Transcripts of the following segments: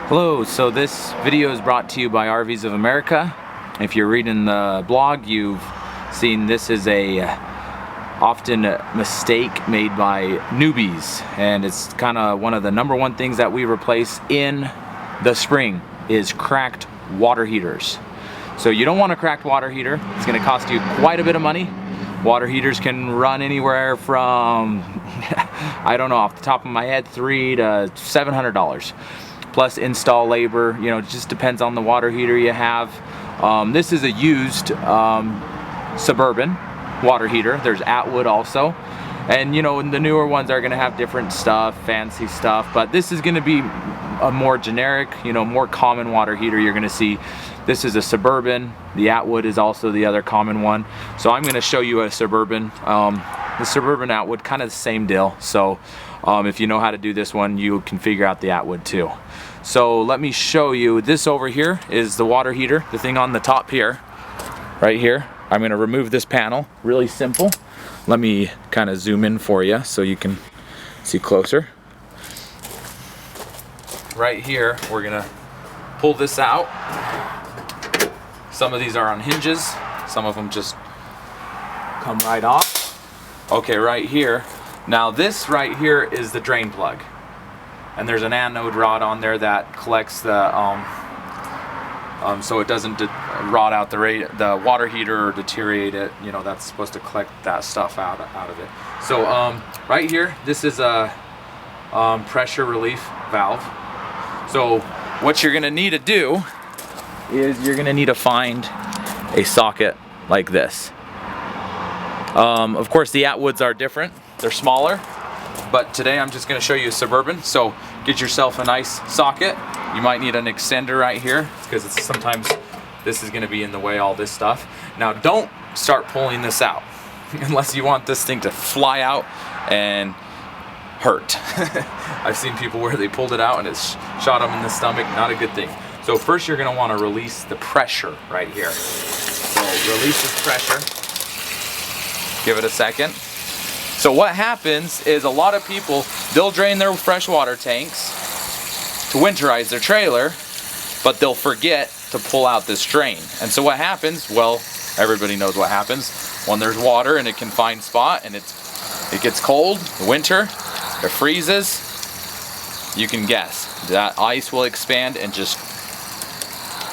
Hello, so this video is brought to you by RVs of America. If you're reading the blog, you've seen this is a often mistake made by newbies, and it's kind of one of the #1 things that we replace in the spring is cracked water heaters. So you don't want a cracked water heater. It's going to cost you quite a bit of money. Water heaters can run anywhere from I don't know off the top of my head, $300 to $700 plus install labor. You know, it just depends on the water heater you have. This is a used Suburban water heater. There's Atwood also, and you know, the newer ones are going to have different stuff, fancy stuff, but this is going to be a more generic, you know, more common water heater you're going to see. This is a Suburban. The Atwood is also the other common one. So I'm going to show you a Suburban. The Suburban Atwood, kind of the same deal. So if you know how to do this one, you can figure out the Atwood too. So let me show you. This over here is the water heater, the thing on the top here, right here. I'm going to remove this panel. Really simple. Let me kind of zoom in for you so you can see closer. Right here, we're going to pull this out. Some of these are on hinges. Some of them just come right off. Okay, right here. Now this right here is the drain plug. And there's an anode rod on there that collects the so it doesn't rot out the water heater or deteriorate it. You know, that's supposed to collect that stuff out of it. So right here, this is a pressure relief valve. So what you're gonna need to do is you're gonna need to find a socket like this. Of course, the Atwoods are different. They're smaller. But today I'm just going to show you a Suburban. So get yourself a nice socket. You might need an extender right here because sometimes this is going to be in the way, all this stuff. Now don't start pulling this out unless you want this thing to fly out and hurt. I've seen people where they pulled it out and it's shot them in the stomach. Not a good thing. So first you're going to want to release the pressure right here. So release this pressure. Give it a second. So what happens is a lot of people, they'll drain their freshwater tanks to winterize their trailer, but they'll forget to pull out this drain. And so what happens, well, everybody knows what happens. When there's water in a confined spot and it gets cold, winter, it freezes, you can guess. That ice will expand and just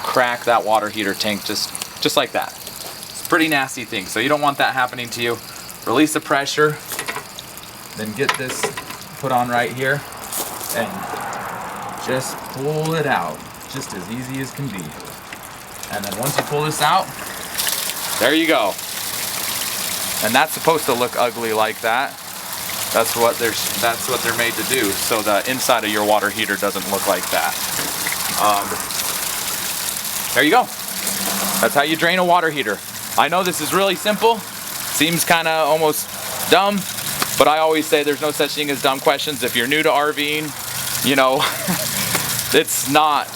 crack that water heater tank just like that. It's a pretty nasty thing, so you don't want that happening to you. Release the pressure, then get this put on right here and just pull it out, just as easy as can be. And then once you pull this out, there you go. And that's supposed to look ugly like that. That's what they're made to do, so the inside of your water heater doesn't look like that. There you go. That's how you drain a water heater. I know this is really simple. Seems kind of almost dumb, but I always say there's no such thing as dumb questions. If you're new to RVing, you know, it's not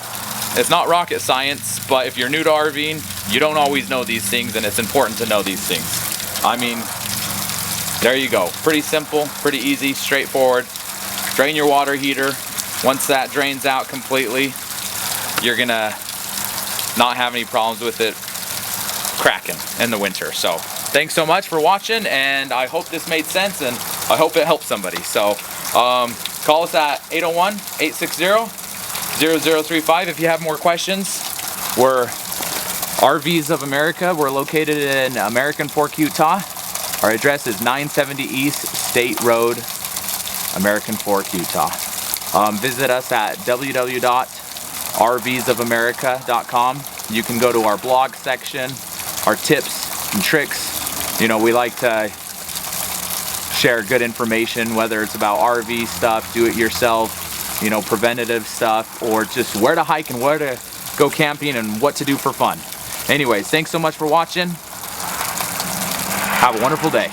rocket science, but if you're new to RVing, you don't always know these things, and it's important to know these things. I mean, there you go. Pretty simple, pretty easy, straightforward. Drain your water heater. Once that drains out completely, you're gonna not have any problems with it cracking in the winter. So thanks so much for watching, and I hope this made sense, and I hope it helped somebody. So call us at 801-860-0035 if you have more questions. We're RVs of America. We're located in American Fork, Utah. Our address is 970 East State Road, American Fork, Utah. Visit us at www.rvsofamerica.com. You can go to our blog section, our tips and tricks. You know, we like to share good information, whether it's about RV stuff, do it yourself, you know, preventative stuff, or just where to hike and where to go camping and what to do for fun. Anyways, thanks so much for watching. Have a wonderful day.